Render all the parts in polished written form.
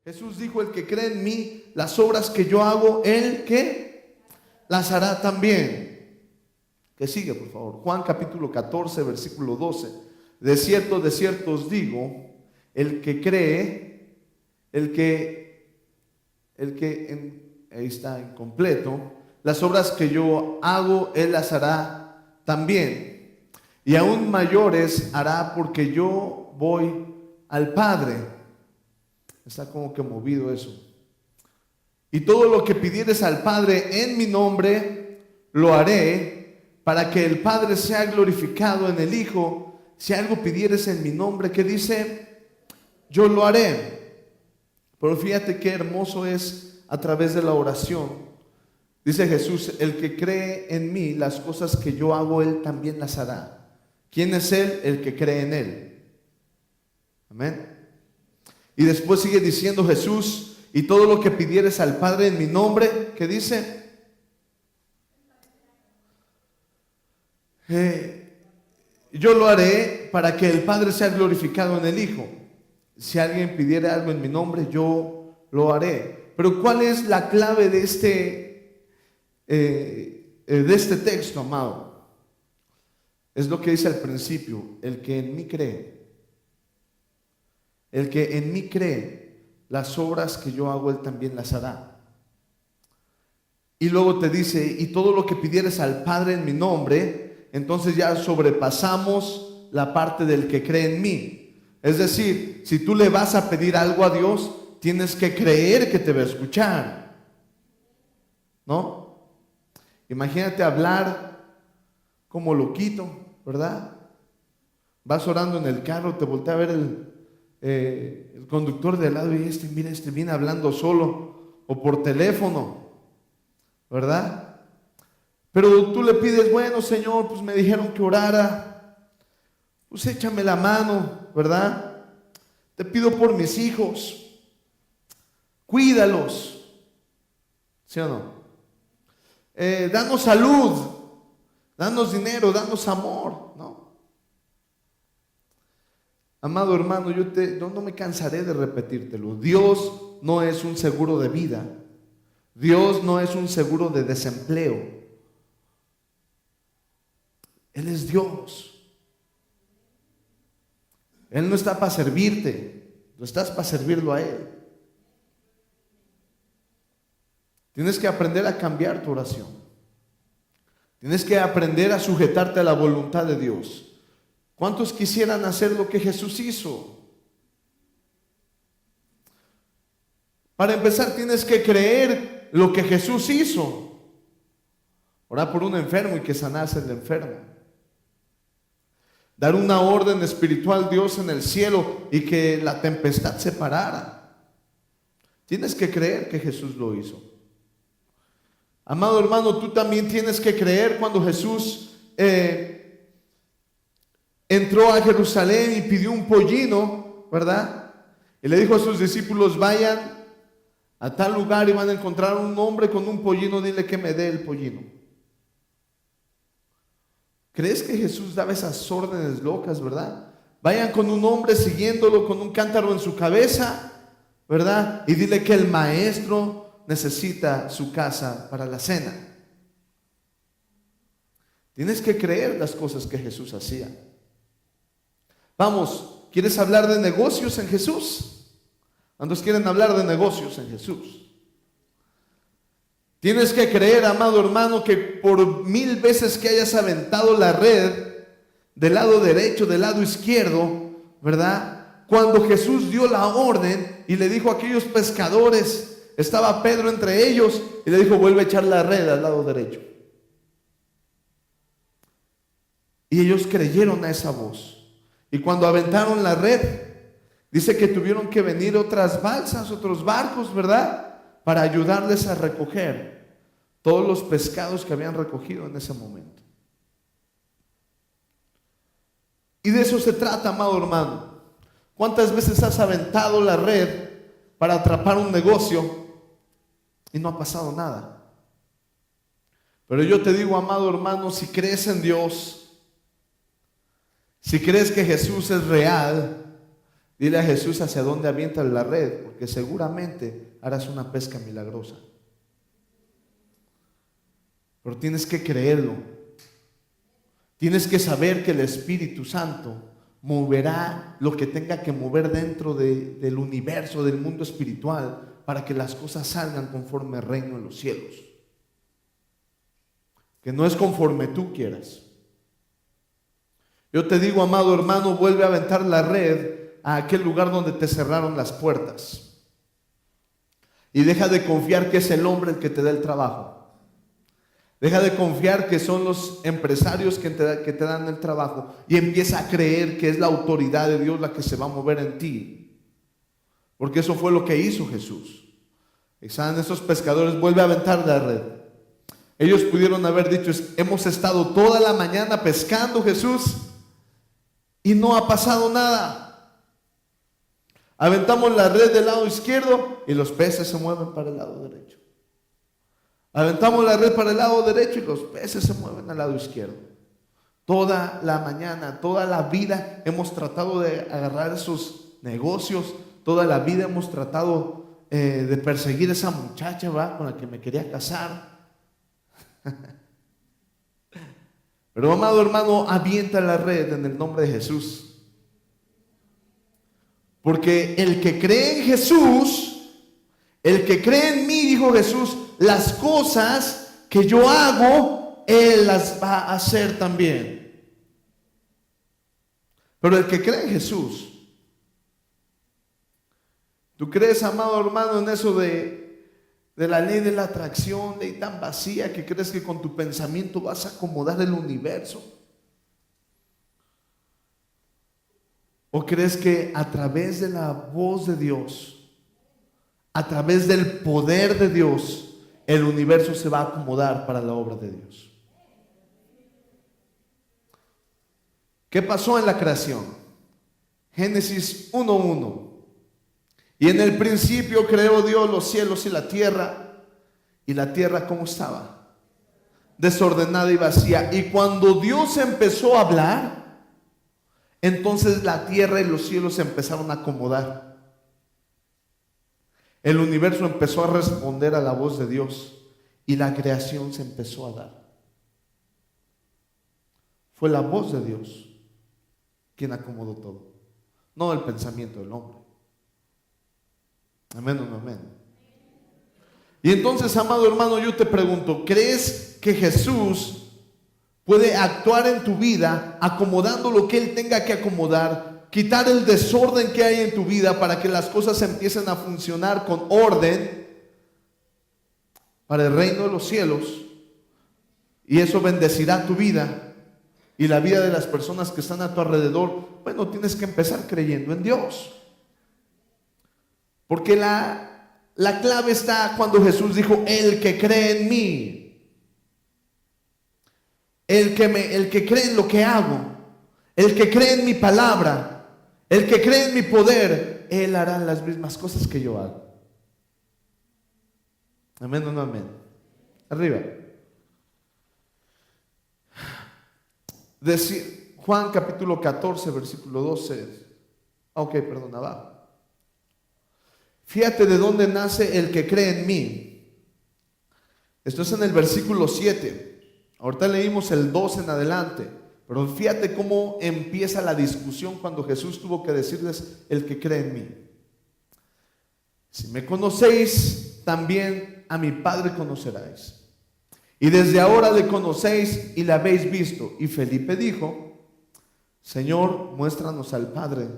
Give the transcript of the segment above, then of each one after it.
Jesús dijo: el que cree en mí, las obras que yo hago, él que las hará también. Que sigue, por favor. Juan capítulo 14, versículo 12. De cierto os digo, el que cree, ahí está incompleto, las obras que yo hago, él las hará también. Y aún mayores hará, porque yo voy al Padre. Está como que movido eso. Y todo lo que pidieres al Padre en mi nombre, lo haré, para que el Padre sea glorificado en el Hijo. Si algo pidieres en mi nombre, ¿qué dice? Yo lo haré. Pero fíjate qué hermoso es a través de la oración. Dice Jesús: el que cree en mí, las cosas que yo hago, él también las hará. ¿Quién es él? El que cree en él. Amén. Y después sigue diciendo Jesús: y todo lo que pidieres al Padre en mi nombre, ¿qué dice? Yo lo haré, para que el Padre sea glorificado en el Hijo. Si alguien pidiera algo en mi nombre, yo lo haré. Pero ¿cuál es la clave de este texto, amado? Es lo que dice al principio: el que en mí cree. El que en mí cree, las obras que yo hago, él también las hará. Y luego te dice: y todo lo que pidieres al Padre en mi nombre. Entonces ya sobrepasamos la parte del que cree en mí. Es decir, si tú le vas a pedir algo a Dios, tienes que creer que te va a escuchar, ¿no? Imagínate hablar como loquito, ¿verdad? Vas orando en el carro, te voltea a ver el conductor de al lado y mira, viene hablando solo o por teléfono, ¿verdad? Pero tú le pides: bueno, Señor, pues me dijeron que orara, pues échame la mano, ¿verdad? Te pido por mis hijos, cuídalos, ¿sí o no? Danos salud, danos dinero, danos amor, ¿no? Amado hermano, yo no me cansaré de repetírtelo. Dios no es un seguro de vida. Dios no es un seguro de desempleo. Él es Dios. Él no está para servirte, tú estás para servirlo a Él. Tienes que aprender a cambiar tu oración. Tienes que aprender a sujetarte a la voluntad de Dios. ¿Cuántos quisieran hacer lo que Jesús hizo? Para empezar, tienes que creer lo que Jesús hizo. Orar por un enfermo y que sanase el enfermo. Dar una orden espiritual a Dios en el cielo y que la tempestad se parara. Tienes que creer que Jesús lo hizo. Amado hermano, tú también tienes que creer cuando Jesús entró a Jerusalén y pidió un pollino, ¿verdad? Y le dijo a sus discípulos: vayan a tal lugar y van a encontrar un hombre con un pollino, dile que me dé el pollino. ¿Crees que Jesús daba esas órdenes locas, verdad? Vayan con un hombre siguiéndolo con un cántaro en su cabeza, ¿verdad? Y dile que el maestro necesita su casa para la cena. Tienes que creer las cosas que Jesús hacía. Vamos, ¿quieres hablar de negocios en Jesús? ¿Cuántos quieren hablar de negocios en Jesús? Tienes que creer, amado hermano, que por 1000 veces que hayas aventado la red del lado derecho, del lado izquierdo, ¿verdad? Cuando Jesús dio la orden y le dijo a aquellos pescadores, estaba Pedro entre ellos, y le dijo: vuelve a echar la red al lado derecho. Y ellos creyeron a esa voz. Y cuando aventaron la red, dice que tuvieron que venir otras balsas, otros barcos, ¿verdad?, para ayudarles a recoger todos los pescados que habían recogido en ese momento. Y de eso se trata, amado hermano. ¿Cuántas veces has aventado la red para atrapar un negocio y no ha pasado nada? Pero yo te digo, amado hermano, si crees en Dios, si crees que Jesús es real, Dile a Jesús hacia dónde avientas la red, porque seguramente harás una pesca milagrosa. Pero tienes que creerlo. Tienes que saber que el Espíritu Santo moverá lo que tenga que mover dentro del universo, del mundo espiritual, para que las cosas salgan conforme al reino de los cielos. Que no es conforme tú quieras. Yo te digo, amado hermano, vuelve a aventar la red a aquel lugar donde te cerraron las puertas. Y deja de confiar que es el hombre el que te da el trabajo. Deja de confiar que son los empresarios que te dan el trabajo, y empieza a creer que es la autoridad de Dios la que se va a mover en ti. Porque eso fue lo que hizo Jesús. Estaban esos pescadores, vuelve a aventar la red. Ellos pudieron haber dicho, hemos estado toda la mañana pescando, Jesús, y no ha pasado nada. Aventamos la red del lado izquierdo y los peces se mueven para el lado derecho. Aventamos la red para el lado derecho y los peces se mueven al lado izquierdo. Toda la mañana, toda la vida hemos tratado de agarrar esos negocios. Toda la vida hemos tratado de perseguir a esa muchacha, ¿va?, con la que me quería casar. Pero, amado hermano, avienta la red en el nombre de Jesús. Porque el que cree en Jesús, el que cree en mí, dijo Jesús, las cosas que yo hago, Él las va a hacer también. Pero el que cree en Jesús, ¿tú crees, amado hermano, en eso de la ley de la atracción, ley tan vacía que crees que con tu pensamiento vas a acomodar el universo? ¿O crees que a través de la voz de Dios, a través del poder de Dios, el universo se va a acomodar para la obra de Dios? ¿Qué pasó en la creación? Génesis 1:1. Y en el principio creó Dios los cielos y la tierra. ¿Y la tierra cómo estaba? Desordenada y vacía. Y cuando Dios empezó a hablar, entonces la tierra y los cielos se empezaron a acomodar. El universo empezó a responder a la voz de Dios y la creación se empezó a dar. Fue la voz de Dios quien acomodó todo, no el pensamiento del hombre. Amén o no amén. Y entonces, amado hermano, yo te pregunto, ¿crees que Jesús puede actuar en tu vida acomodando lo que Él tenga que acomodar, quitar el desorden que hay en tu vida para que las cosas empiecen a funcionar con orden para el reino de los cielos? Y eso bendecirá tu vida y la vida de las personas que están a tu alrededor. Bueno, tienes que empezar creyendo en Dios. Porque la clave está cuando Jesús dijo, el que cree en mí. El que cree en lo que hago, el que cree en mi palabra, el que cree en mi poder, Él hará las mismas cosas que yo hago. Amén o no amén. Arriba. Decir, Juan capítulo 14, versículo 12. Ok, perdón, abajo. Fíjate de dónde nace el que cree en mí. Esto es en el versículo 7. Ahorita leímos el 12 en adelante, pero fíjate cómo empieza la discusión cuando Jesús tuvo que decirles, el que cree en mí. Si me conocéis, también a mi Padre conoceráis. Y desde ahora le conocéis y le habéis visto. Y Felipe dijo, Señor, muéstranos al Padre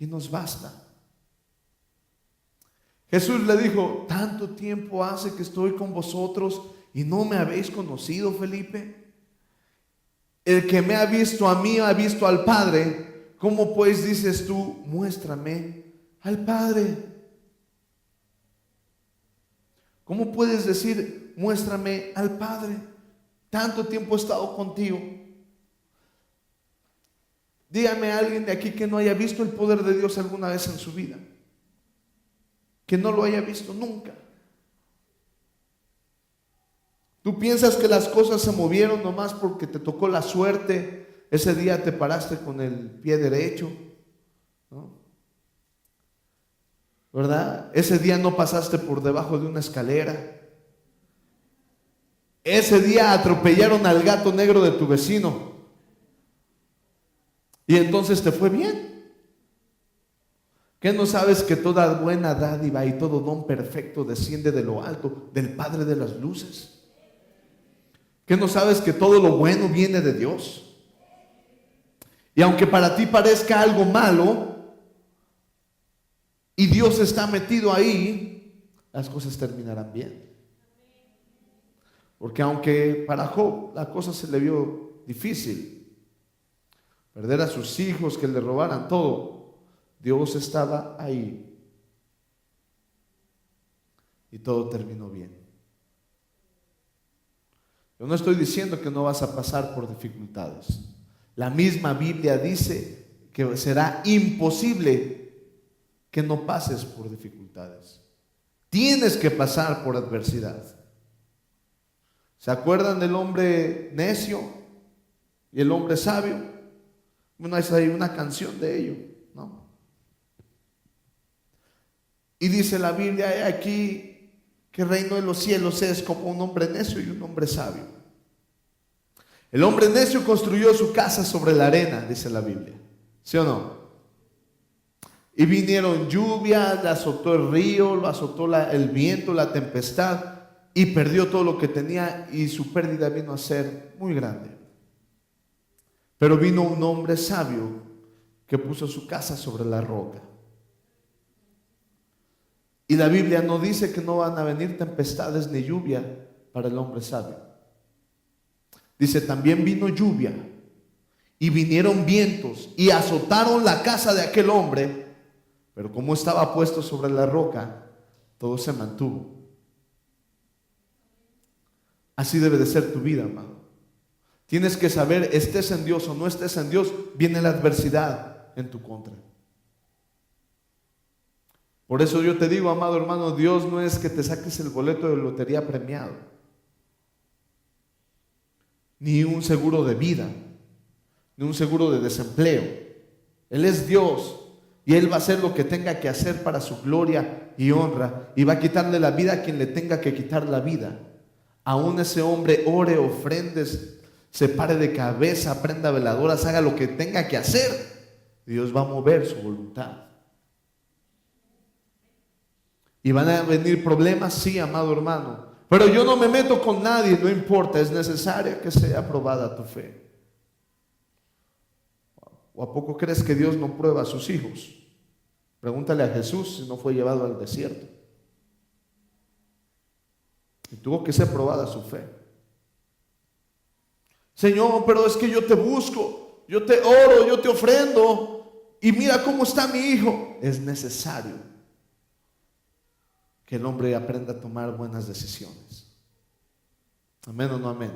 y nos basta. Jesús le dijo, tanto tiempo hace que estoy con vosotros y no me habéis conocido, Felipe. El que me ha visto a mí ha visto al Padre. ¿Cómo pues dices tú, muéstrame al Padre? ¿Cómo puedes decir, muéstrame al Padre? Tanto tiempo he estado contigo. Dígame a alguien de aquí que no haya visto el poder de Dios alguna vez en su vida. Que no lo haya visto nunca. Tú piensas que las cosas se movieron nomás porque te tocó la suerte. Ese día te paraste con el pie derecho, ¿no? ¿verdad? Ese día no pasaste por debajo de una escalera. Ese día atropellaron al gato negro de tu vecino. Y entonces te fue bien. ¿Qué no sabes que toda buena dádiva y todo don perfecto desciende de lo alto, del Padre de las luces? ¿Qué no sabes que todo lo bueno viene de Dios? Y aunque para ti parezca algo malo, y Dios está metido ahí, las cosas terminarán bien. Porque aunque para Job la cosa se le vio difícil, perder a sus hijos, que le robaran todo, Dios estaba ahí y todo terminó bien. Yo no estoy diciendo que no vas a pasar por dificultades. La misma Biblia dice que será imposible que no pases por dificultades. Tienes que pasar por adversidad. ¿Se acuerdan del hombre necio y el hombre sabio? Bueno, hay una canción de ello, ¿no? Y dice la Biblia, he aquí que el reino de los cielos es como un hombre necio y un hombre sabio. El hombre necio construyó su casa sobre la arena, dice la Biblia. ¿Sí o no? Y vinieron lluvias, le azotó el río, lo azotó el viento, la tempestad, y perdió todo lo que tenía, y su pérdida vino a ser muy grande. Pero vino un hombre sabio que puso su casa sobre la roca. Y la Biblia no dice que no van a venir tempestades ni lluvia para el hombre sabio. Dice, también vino lluvia y vinieron vientos y azotaron la casa de aquel hombre, pero como estaba puesto sobre la roca, todo se mantuvo. Así debe de ser tu vida, amado. Tienes que saber, estés en Dios o no estés en Dios, viene la adversidad en tu contra. Por eso yo te digo, amado hermano, Dios no es que te saques el boleto de lotería premiado, ni un seguro de vida, ni un seguro de desempleo. Él es Dios y Él va a hacer lo que tenga que hacer para su gloria y honra, y va a quitarle la vida a quien le tenga que quitar la vida. Aún ese hombre ore, ofrendes, se pare de cabeza, prenda veladoras, haga lo que tenga que hacer, Dios va a mover su voluntad. ¿Y van a venir problemas? Sí, amado hermano. Pero yo no me meto con nadie, no importa, es necesario que sea probada tu fe. ¿O a poco crees que Dios no prueba a sus hijos? Pregúntale a Jesús si no fue llevado al desierto. Y tuvo que ser probada su fe. Señor, pero es que yo te busco, yo te oro, yo te ofrendo, y mira cómo está mi hijo. Es necesario que el hombre aprenda a tomar buenas decisiones. Amén o no amén.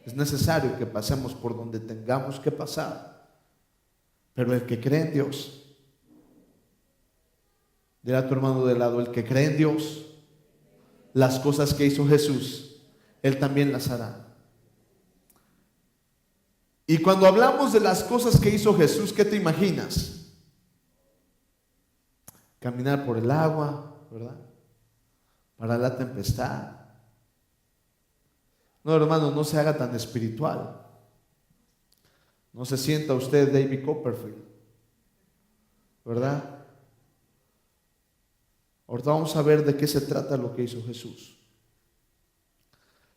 Es necesario que pasemos por donde tengamos que pasar. Pero el que cree en Dios, dile a tu hermano de lado, el que cree en Dios, las cosas que hizo Jesús, Él también las hará. Y cuando hablamos de las cosas que hizo Jesús, ¿qué te imaginas? Caminar por el agua, ¿verdad? Para la tempestad. No, hermano, no se haga tan espiritual. No se sienta usted David Copperfield, ¿verdad? Ahorita vamos a ver de qué se trata lo que hizo Jesús.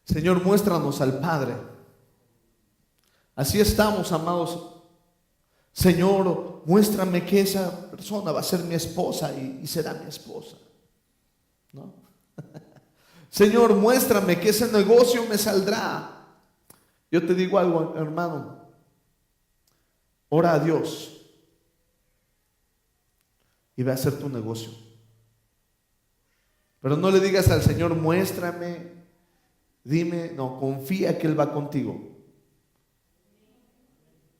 Señor, muéstranos al Padre. Así estamos, amados. Señor, muéstrame que esa persona va a ser mi esposa y será mi esposa, ¿no? Señor, muéstrame que ese negocio me saldrá. Yo te digo algo, hermano. Ora a Dios y ve a hacer tu negocio. Pero no le digas al Señor, muéstrame, dime. No, confía que Él va contigo.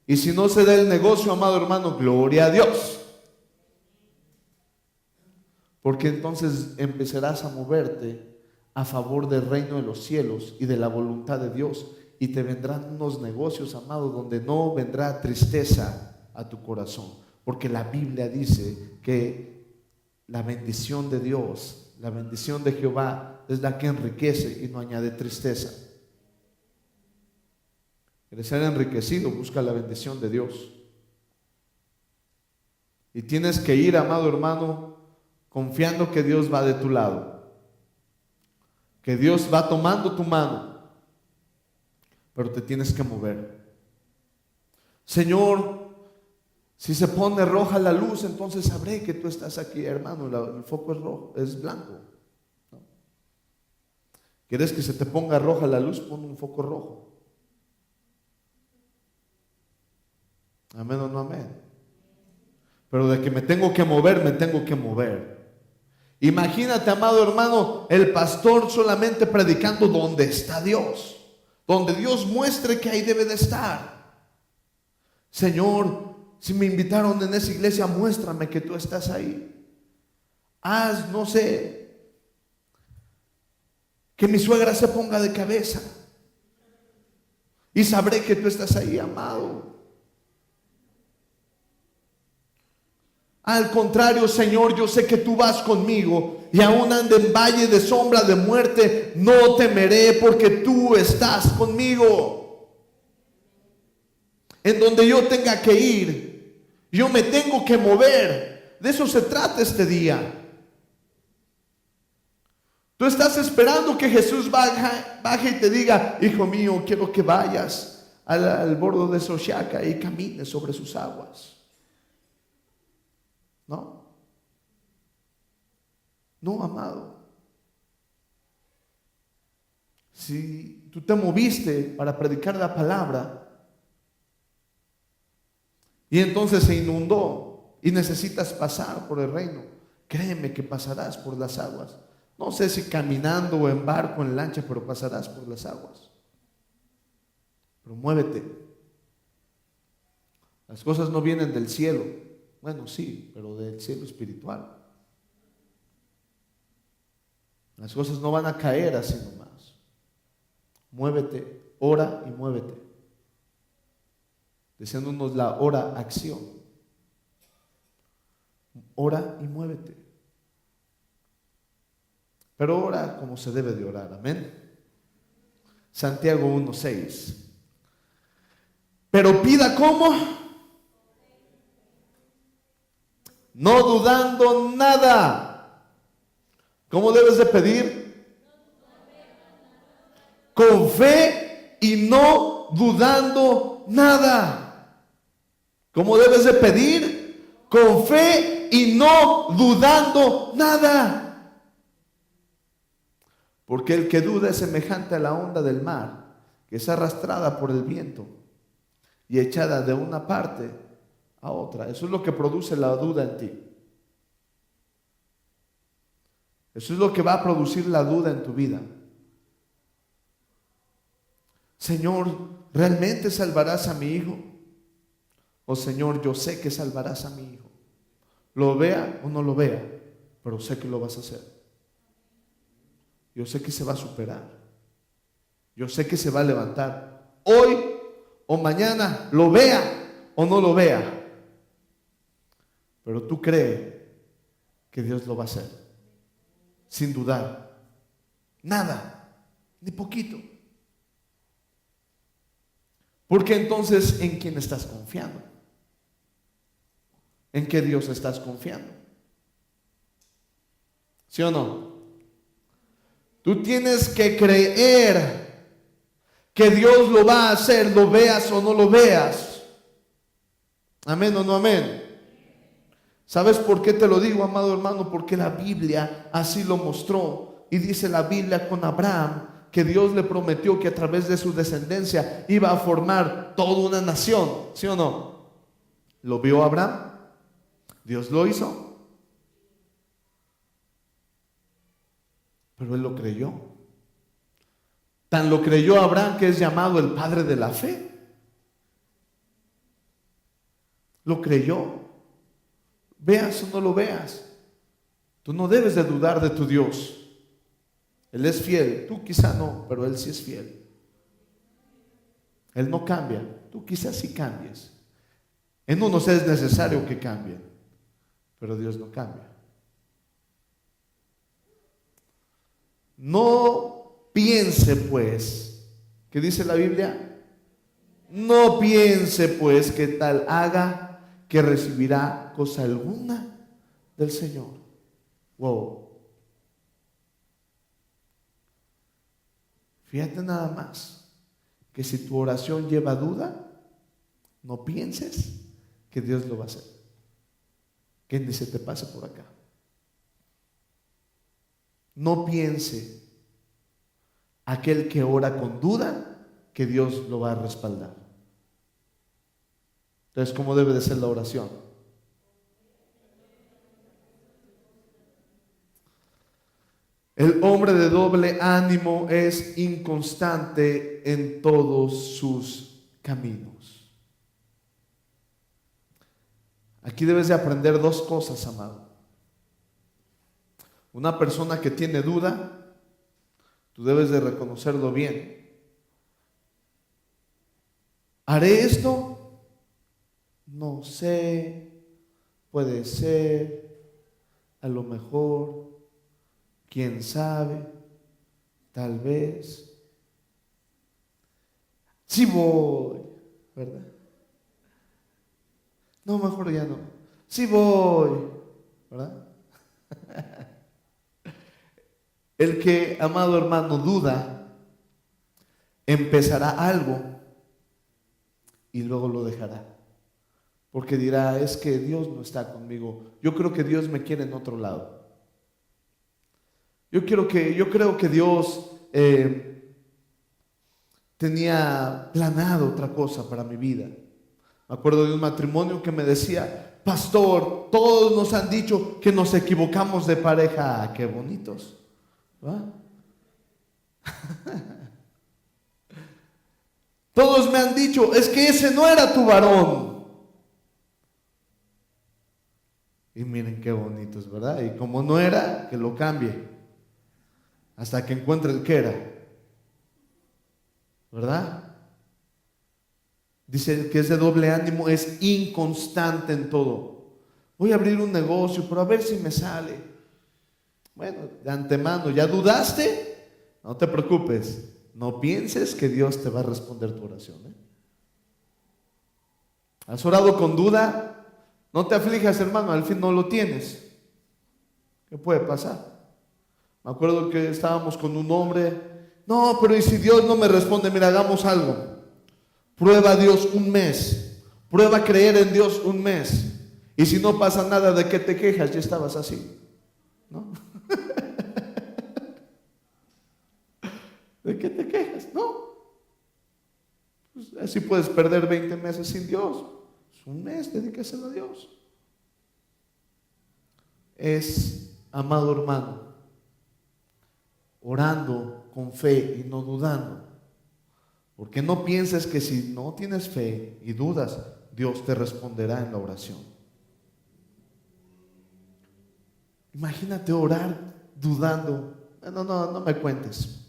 Y si no se da el negocio, amado hermano, gloria a Dios. Porque entonces empezarás a moverte a favor del reino de los cielos y de la voluntad de Dios. Y te vendrán unos negocios, amado, donde no vendrá tristeza a tu corazón. Porque la Biblia dice que la bendición de Dios, la bendición de Jehová es la que enriquece y no añade tristeza. ¿Quieres ser enriquecido? Busca la bendición de Dios. Y tienes que ir, amado hermano, confiando que Dios va de tu lado, que Dios va tomando tu mano, pero te tienes que mover. Señor, si se pone roja la luz, entonces sabré que tú estás aquí, hermano. El foco es rojo, es blanco, ¿no? ¿Quieres que se te ponga roja la luz? Pon un foco rojo. Amén o no amén. Pero de que me tengo que mover, me tengo que mover. Imagínate, amado hermano, el pastor solamente predicando donde está Dios, donde Dios muestre que ahí debe de estar. Señor, si me invitaron en esa iglesia, muéstrame que tú estás ahí. Haz, no sé, que mi suegra se ponga de cabeza y sabré que tú estás ahí, amado. Al contrario, Señor, yo sé que tú vas conmigo, y aún ande en valle de sombra de muerte, no temeré, porque tú estás conmigo. En donde yo tenga que ir, yo me tengo que mover. De eso se trata este día. Tú estás esperando que Jesús baje y te diga: hijo mío, quiero que vayas al borde de Soshaka y camines sobre sus aguas. No, amado. Si tú te moviste para predicar la palabra y entonces se inundó y necesitas pasar por el reino, créeme que pasarás por las aguas. No sé si caminando o en barco, en lancha, pero pasarás por las aguas. Pero muévete. Las cosas no vienen del cielo. Bueno, sí, pero del cielo espiritual. Las cosas no van a caer así nomás. Muévete, ora y muévete. Diciéndonos la hora acción. Ora y muévete. Pero ora como se debe de orar, amén. Santiago 1:6. Pero pida ¿cómo? No dudando nada. ¿Cómo debes de pedir? Con fe y no dudando nada. ¿Cómo debes de pedir? Con fe y no dudando nada. Porque el que duda es semejante a la onda del mar, que es arrastrada por el viento y echada de una parte a otra. Eso es lo que produce la duda en ti. Eso es lo que va a producir la duda en tu vida. Señor, ¿realmente salvarás a mi hijo? O Señor, yo sé que salvarás a mi hijo. Lo vea o no lo vea, pero sé que lo vas a hacer. Yo sé que se va a superar. Yo sé que se va a levantar. Hoy o mañana, lo vea o no lo vea. Pero tú crees que Dios lo va a hacer. Sin dudar, nada, ni poquito. Porque entonces, ¿en quién estás confiando? ¿En qué Dios estás confiando? ¿Sí o no? Tú tienes que creer que Dios lo va a hacer, lo veas o no lo veas. Amén o no amén. ¿Sabes por qué te lo digo, amado hermano? Porque la Biblia así lo mostró. Y dice la Biblia con Abraham que Dios le prometió que a través de su descendencia iba a formar toda una nación. ¿Sí o no? ¿Lo vio Abraham? ¿Dios lo hizo? Pero él lo creyó. Tan lo creyó Abraham que es llamado el padre de la fe. Lo creyó. Veas o no lo veas, tú no debes de dudar de tu Dios. Él es fiel, tú quizá no, pero Él sí es fiel. Él no cambia, tú quizás sí cambies. En unos es necesario que cambien, pero Dios no cambia. No piense pues, ¿qué dice la Biblia? No piense pues que tal haga que recibirá cosa alguna del Señor. Wow. Fíjate nada más que si tu oración lleva duda, no pienses que Dios lo va a hacer. Que ni se te pase por acá. No piense aquel que ora con duda que Dios lo va a respaldar. Entonces, ¿cómo debe de ser la oración? El hombre de doble ánimo es inconstante en todos sus caminos. Aquí debes de aprender dos cosas, amado. Una persona que tiene duda, tú debes de reconocerlo bien. ¿Haré esto? No sé, puede ser, a lo mejor, quién sabe, tal vez. Sí voy, ¿verdad? No, mejor ya no. Sí voy, ¿verdad? El que, amado hermano, duda, empezará algo y luego lo dejará. Porque dirá, es que Dios no está conmigo. Yo creo que Dios me quiere en otro lado. Yo creo que Dios tenía planeado otra cosa para mi vida. Me acuerdo de un matrimonio que me decía, pastor, todos nos han dicho que nos equivocamos de pareja. Ah, qué bonitos, ¿verdad? Todos me han dicho, es que ese no era tu varón. Y miren qué bonitos, ¿verdad? Y como no era, que lo cambie hasta que encuentre el que era, ¿verdad? Dice que es de doble ánimo, es inconstante en todo. Voy a abrir un negocio, pero a ver si me sale. Bueno, de antemano, ¿ya dudaste? No te preocupes, no pienses que Dios te va a responder tu oración, ¿eh? ¿Has orado con duda? No te aflijas, hermano, al fin no lo tienes. ¿Qué puede pasar? Me acuerdo que estábamos con un hombre. No, pero ¿y si Dios no me responde? Mira, hagamos algo. Prueba a Dios un mes. Prueba a creer en Dios un mes. Y si no pasa nada, ¿de qué te quejas? Ya estabas así, ¿no? ¿De qué te quejas? No. Pues así puedes perder 20 meses sin Dios. Un mes, dedíqueselo a Dios. Es, amado hermano, orando con fe y no dudando. Porque no pienses que si no tienes fe y dudas, Dios te responderá en la oración. Imagínate orar dudando. No me cuentes.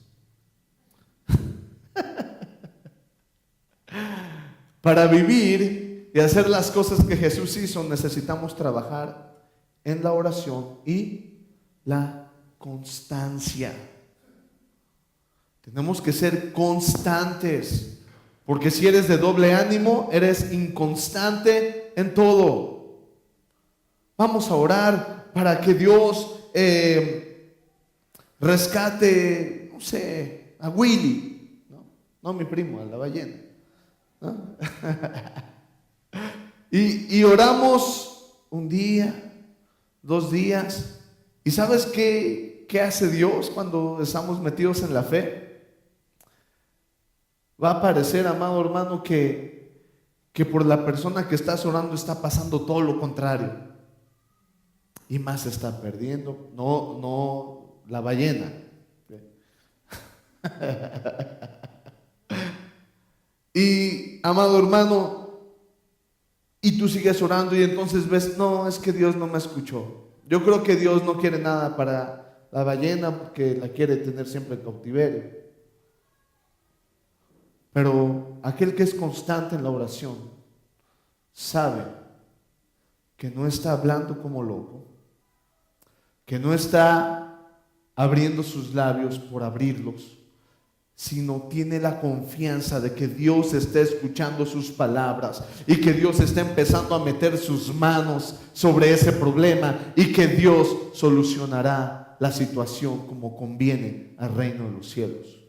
Para vivir y hacer las cosas que Jesús hizo, necesitamos trabajar en la oración y la constancia. Tenemos que ser constantes, porque si eres de doble ánimo, eres inconstante en todo. Vamos a orar para que Dios rescate, no sé, a Willy, no mi primo, a la ballena, ¿no? y oramos un día, 2 días, y ¿sabes qué hace Dios cuando estamos metidos en la fe? Va a parecer, amado hermano, que por la persona que estás orando está pasando todo lo contrario. Y más se está perdiendo. No la ballena. Y, amado hermano, y tú sigues orando y entonces ves, no, es que Dios no me escuchó. Yo creo que Dios no quiere nada para la ballena porque la quiere tener siempre en cautiverio. Pero aquel que es constante en la oración sabe que no está hablando como loco, que no está abriendo sus labios por abrirlos, sino tiene la confianza de que Dios está escuchando sus palabras y que Dios está empezando a meter sus manos sobre ese problema y que Dios solucionará la situación como conviene al reino de los cielos.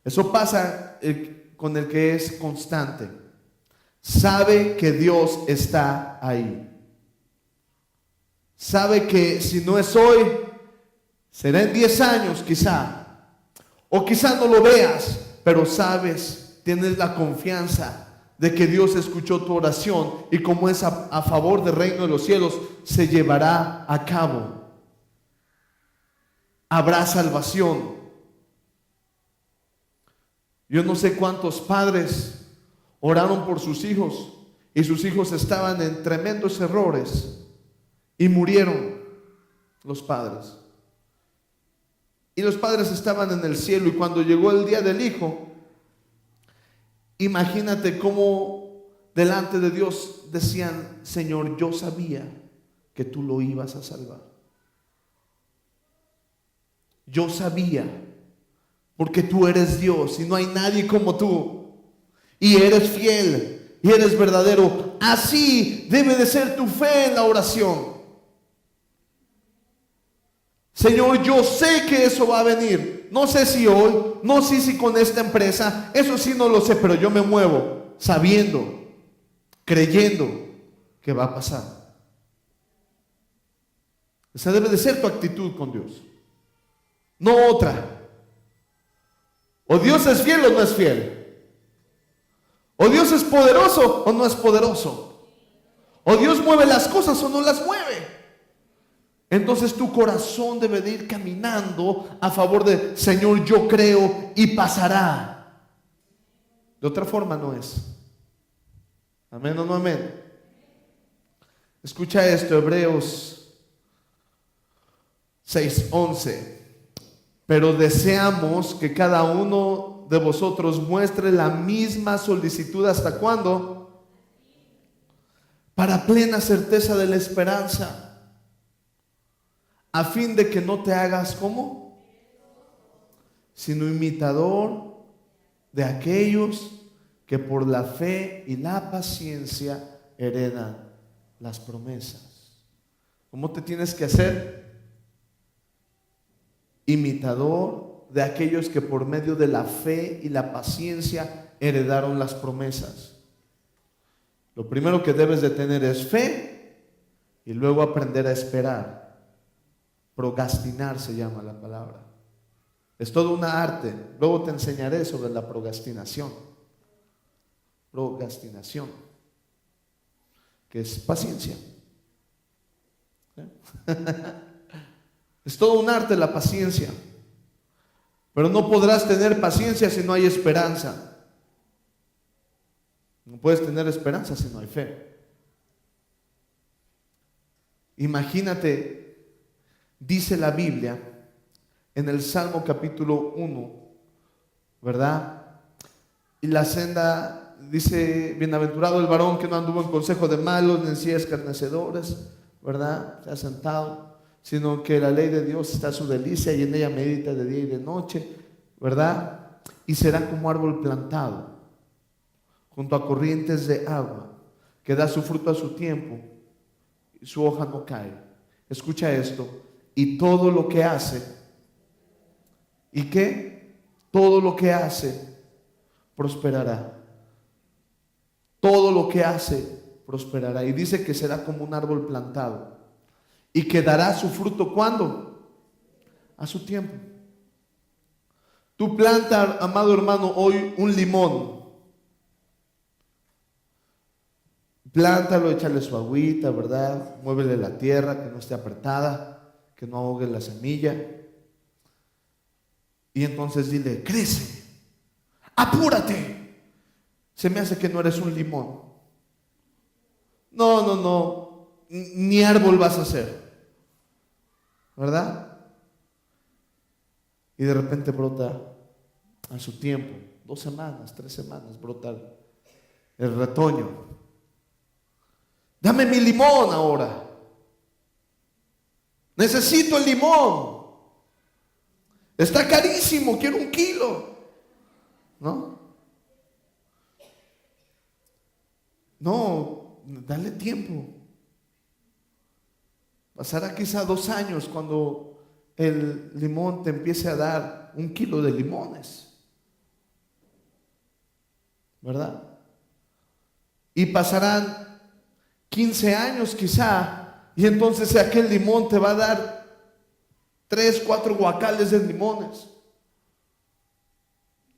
Eso pasa con el que es constante. Sabe que Dios está ahí. Sabe que si no es hoy, será en 10 años quizá. O quizá no lo veas, pero sabes, tienes la confianza de que Dios escuchó tu oración y como es a favor del reino de los cielos, se llevará a cabo. Habrá salvación. Yo no sé cuántos padres oraron por sus hijos y sus hijos estaban en tremendos errores y murieron los padres. Y los padres estaban en el cielo y cuando llegó el día del hijo, imagínate cómo delante de Dios decían: Señor, yo sabía que tú lo ibas a salvar. Yo sabía, porque tú eres Dios y no hay nadie como tú. Y eres fiel y eres verdadero. Así debe de ser tu fe en la oración. Señor, yo sé que eso va a venir. No sé si hoy, no sé si con esta empresa, eso sí no lo sé, pero yo me muevo sabiendo, creyendo que va a pasar. Esa debe de ser tu actitud con Dios, no otra. O Dios es fiel o no es fiel. O Dios es poderoso o no es poderoso. O Dios mueve las cosas o no las mueve. Entonces tu corazón debe de ir caminando a favor de: Señor, yo creo y pasará. De otra forma no es. Amén o no amén. Escucha esto, Hebreos 6:11. Pero deseamos que cada uno de vosotros muestre la misma solicitud. ¿Hasta cuándo? Para plena certeza de la esperanza, a fin de que no te hagas ¿cómo? Sino imitador de aquellos que por la fe y la paciencia heredan las promesas. ¿Cómo te tienes que hacer? Imitador de aquellos que por medio de la fe y la paciencia heredaron las promesas. Lo primero que debes de tener es fe y luego aprender a esperar. Procrastinar se llama la palabra. Es todo una arte. Luego te enseñaré sobre la procrastinación. Procrastinación, que es paciencia. Es todo un arte la paciencia. Pero no podrás tener paciencia si no hay esperanza. No puedes tener esperanza si no hay fe. Imagínate, dice la Biblia en el Salmo capítulo 1, ¿verdad? Y la senda, dice: bienaventurado el varón que no anduvo en consejo de malos, ni en silla de escarnecedores, ¿verdad? Se ha sentado, sino que la ley de Dios está a su delicia y en ella medita de día y de noche, ¿verdad? Y será como árbol plantado junto a corrientes de agua, que da su fruto a su tiempo y su hoja no cae. Escucha esto: y todo lo que hace, ¿y qué? Todo lo que hace prosperará. Todo lo que hace prosperará. Y dice que será como un árbol plantado y que dará su fruto ¿cuándo? A su tiempo. Tú planta, amado hermano, hoy un limón. Plántalo, échale su agüita, ¿verdad? Muévele la tierra, que no esté apretada, que no ahogue la semilla. Y entonces dile: crece, apúrate. Se me hace que no eres un limón. No, ni árbol vas a ser, ¿verdad? Y de repente brota a su tiempo, 2 semanas, 3 semanas, brota el retoño. Dame mi limón ahora. Necesito el limón. Está carísimo, quiero 1 kilo. ¿No? No, dale tiempo. Pasará quizá 2 años cuando el limón te empiece a dar 1 kilo de limones, ¿verdad? Y pasarán 15 años quizá, y entonces aquel limón te va a dar 3, 4 guacales de limones,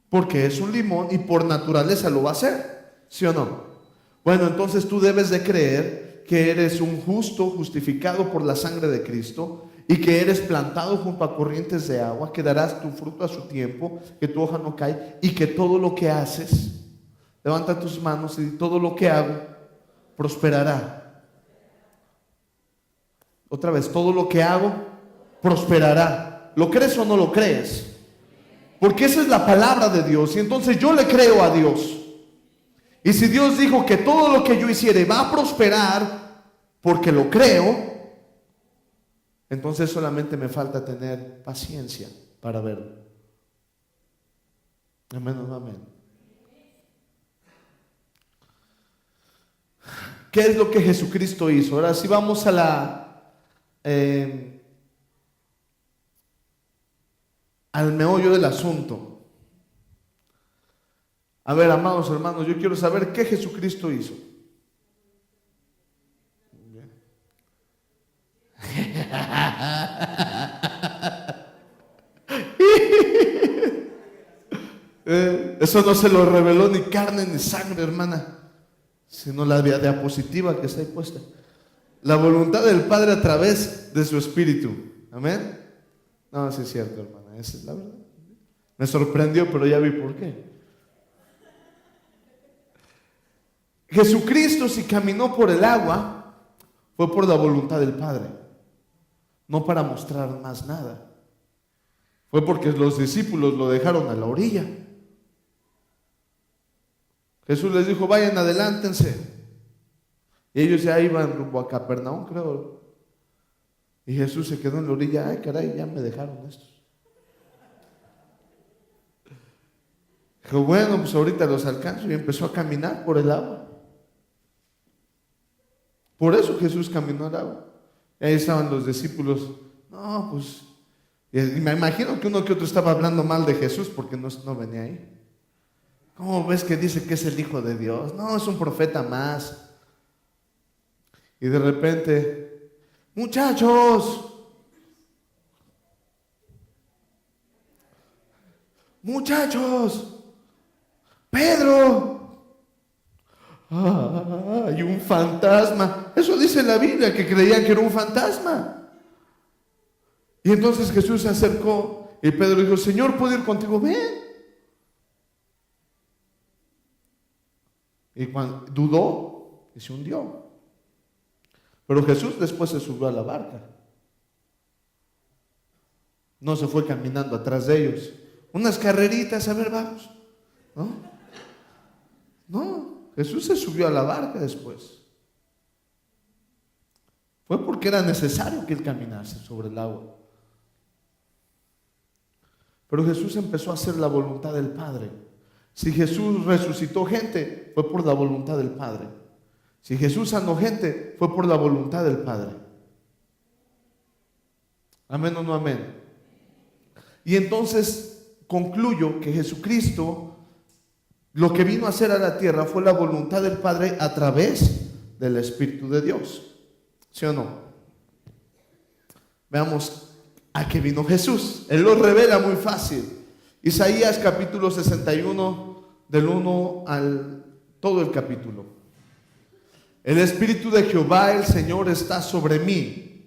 porque es un limón y por naturaleza lo va a hacer, ¿sí o no? Bueno, entonces tú debes de creer que eres un justo, justificado por la sangre de Cristo, y que eres plantado junto a corrientes de agua, que darás tu fruto a su tiempo, que tu hoja no cae, y que todo lo que haces, levanta tus manos y todo lo que hago prosperará. Otra vez, todo lo que hago prosperará. ¿Lo crees o no lo crees? Porque esa es la palabra de Dios, y entonces yo le creo a Dios. Y si Dios dijo que todo lo que yo hiciere va a prosperar porque lo creo, entonces solamente me falta tener paciencia para verlo. Amén o no amén. ¿Qué es lo que Jesucristo hizo? Ahora sí vamos a al meollo del asunto. A ver, amados hermanos, yo quiero saber qué Jesucristo hizo. Eso no se lo reveló ni carne ni sangre, hermana, sino la diapositiva que está ahí puesta. La voluntad del Padre a través de su Espíritu. Amén. No, sí es cierto, hermana, esa es la verdad. Me sorprendió, pero ya vi por qué. Jesucristo, si caminó por el agua, fue por la voluntad del Padre, no para mostrar más nada. Fue porque los discípulos lo dejaron a la orilla. Jesús les dijo, vayan, adelántense. Y ellos ya iban rumbo a Capernaum, creo. Y Jesús se quedó en la orilla. Ay, caray, ya me dejaron estos. Dijo, bueno, pues ahorita los alcanzo. Y empezó a caminar por el agua. Por eso Jesús caminó al agua. Y ahí estaban los discípulos. No, pues. Y me imagino que uno que otro estaba hablando mal de Jesús porque no venía ahí. ¿Cómo ves que dice que es el Hijo de Dios? No, es un profeta más. Y de repente, muchachos, Pedro, hay un fantasma. Eso dice la Biblia, que creían que era un fantasma. Y entonces Jesús se acercó y Pedro dijo, Señor, ¿puedo ir contigo? Ven. Y cuando dudó y se hundió. Pero Jesús después se subió a la barca. No se fue caminando atrás de ellos. Unas carreritas, a ver, vamos. No, Jesús se subió a la barca después. Fue porque era necesario que él caminase sobre el agua. Pero Jesús empezó a hacer la voluntad del Padre. Si Jesús resucitó gente, fue por la voluntad del Padre. Si Jesús sanó gente, fue por la voluntad del Padre. Amén o no amén. Y entonces concluyo que Jesucristo lo que vino a hacer a la tierra fue la voluntad del Padre a través del Espíritu de Dios. ¿Sí o no? Veamos a qué vino Jesús. Él lo revela muy fácil. Isaías capítulo 61, del 1 al todo el capítulo. El Espíritu de Jehová, el Señor, está sobre mí.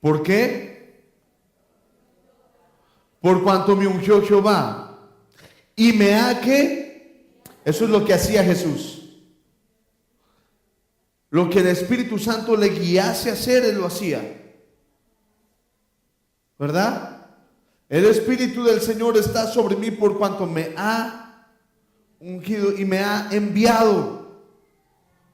¿Por qué? Por cuanto me ungió Jehová. Y me ha que, eso es lo que hacía Jesús. Lo que el Espíritu Santo le guiase a hacer, él lo hacía. ¿Verdad? El Espíritu del Señor está sobre mí por cuanto me ha ungido y me ha enviado,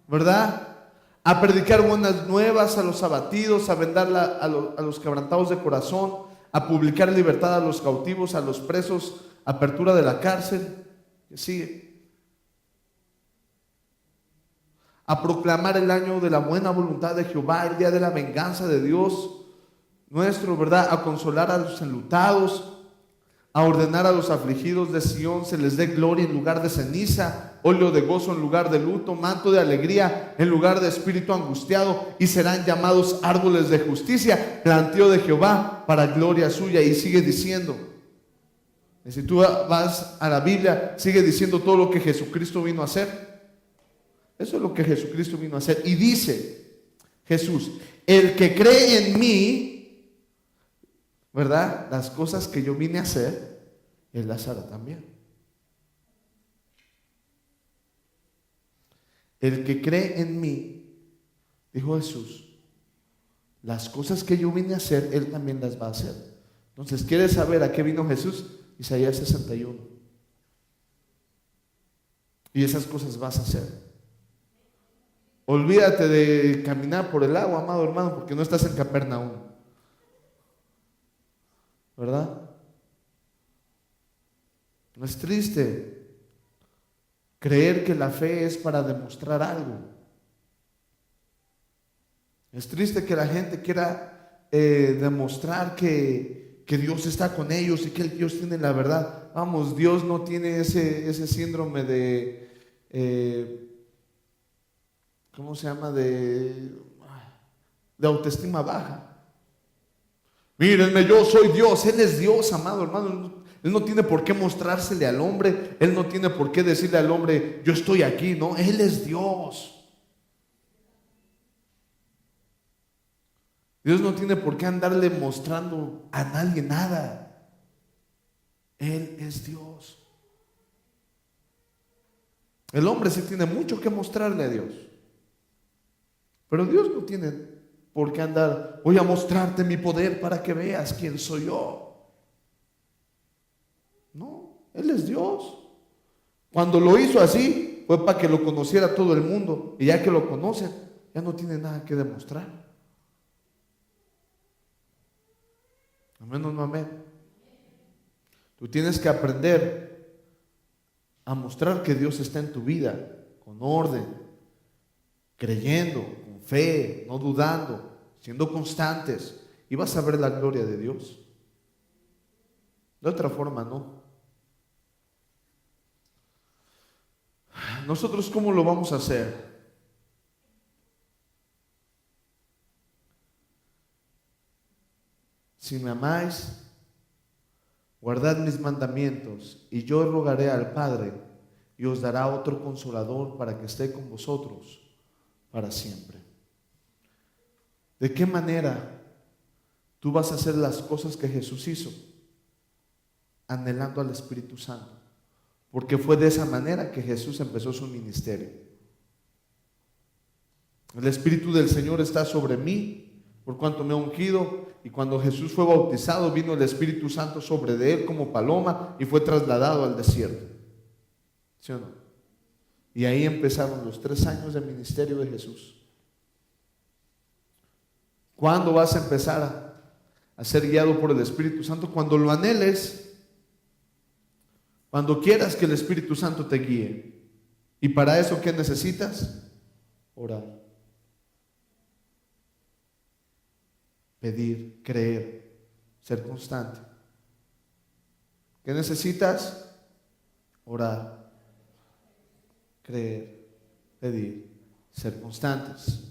¿verdad? a predicar buenas nuevas a los abatidos, a vendar a los quebrantados de corazón, a publicar libertad a los cautivos, a los presos, apertura de la cárcel. ¿Qué sigue? A proclamar el año de la buena voluntad de Jehová, el día de la venganza de Dios nuestro, ¿verdad? A consolar a los enlutados, a ordenar a los afligidos de Sión se les dé gloria en lugar de ceniza, óleo de gozo en lugar de luto, manto de alegría en lugar de espíritu angustiado, y serán llamados árboles de justicia, planteo de Jehová para gloria suya. Y sigue diciendo, y si tú vas a la Biblia, sigue diciendo todo lo que Jesucristo vino a hacer. Eso es lo que Jesucristo vino a hacer. Y dice Jesús: el que cree en mí, ¿verdad? Las cosas que yo vine a hacer, Él las hará también. El que cree en mí, dijo Jesús, las cosas que yo vine a hacer, Él también las va a hacer. Entonces, ¿quieres saber a qué vino Jesús? Isaías 61. Y esas cosas vas a hacer. Olvídate de caminar por el agua, amado hermano, porque no estás en Capernaum, ¿verdad? No es triste creer que la fe es para demostrar algo. Es triste que la gente quiera demostrar que Dios está con ellos y que Dios tiene la verdad. Vamos, Dios no tiene ese síndrome de ¿cómo se llama? De autoestima baja. Mírenme, yo soy Dios. Él es Dios, amado hermano. Él no tiene por qué mostrársele al hombre. Él no tiene por qué decirle al hombre, yo estoy aquí. No, Él es Dios. Dios no tiene por qué andarle mostrando a nadie nada. Él es Dios. El hombre sí tiene mucho que mostrarle a Dios. Pero Dios no tiene por qué andar, voy a mostrarte mi poder para que veas quién soy yo. No, Él es Dios. Cuando lo hizo así, fue para que lo conociera todo el mundo. Y ya que lo conocen, ya no tiene nada que demostrar. Amén o no amén. Tú tienes que aprender a mostrar que Dios está en tu vida, con orden, creyendo, con fe, no dudando, siendo constantes, y vas a ver la gloria de Dios. De otra forma, no. Nosotros, ¿cómo lo vamos a hacer? Si me amáis, guardad mis mandamientos, y yo rogaré al Padre, y os dará otro consolador para que esté con vosotros para siempre. ¿De qué manera tú vas a hacer las cosas que Jesús hizo? Anhelando al Espíritu Santo. Porque fue de esa manera que Jesús empezó su ministerio. El Espíritu del Señor está sobre mí, por cuanto me ha ungido. Y cuando Jesús fue bautizado, vino el Espíritu Santo sobre de él como paloma y fue trasladado al desierto. ¿Sí o no? Y ahí empezaron los 3 años de ministerio de Jesús. ¿Cuándo vas a empezar a ser guiado por el Espíritu Santo? Cuando lo anheles, cuando quieras que el Espíritu Santo te guíe. Y para eso, ¿qué necesitas? Orar, pedir, creer, ser constante. ¿Qué necesitas? Orar, creer, pedir, ser constantes.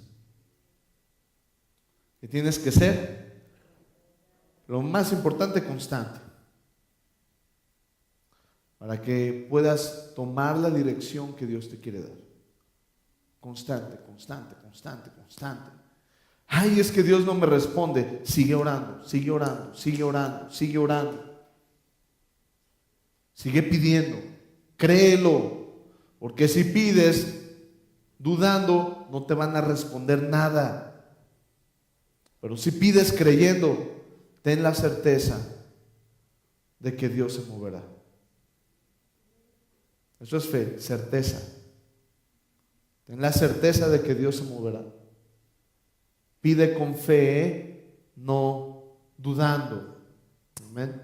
¿Qué tienes que ser? Lo más importante, constante. Para que puedas tomar la dirección que Dios te quiere dar. Constante, constante, constante, constante. Ay, es que Dios no me responde. Sigue orando, sigue orando, sigue orando, sigue orando. Sigue pidiendo. Créelo. Porque si pides dudando, no te van a responder nada. Pero si pides creyendo, ten la certeza de que Dios se moverá. Eso es fe, certeza. Ten la certeza de que Dios se moverá. Pide con fe, no dudando. Amén.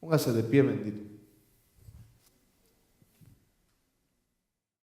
Póngase de pie, bendito.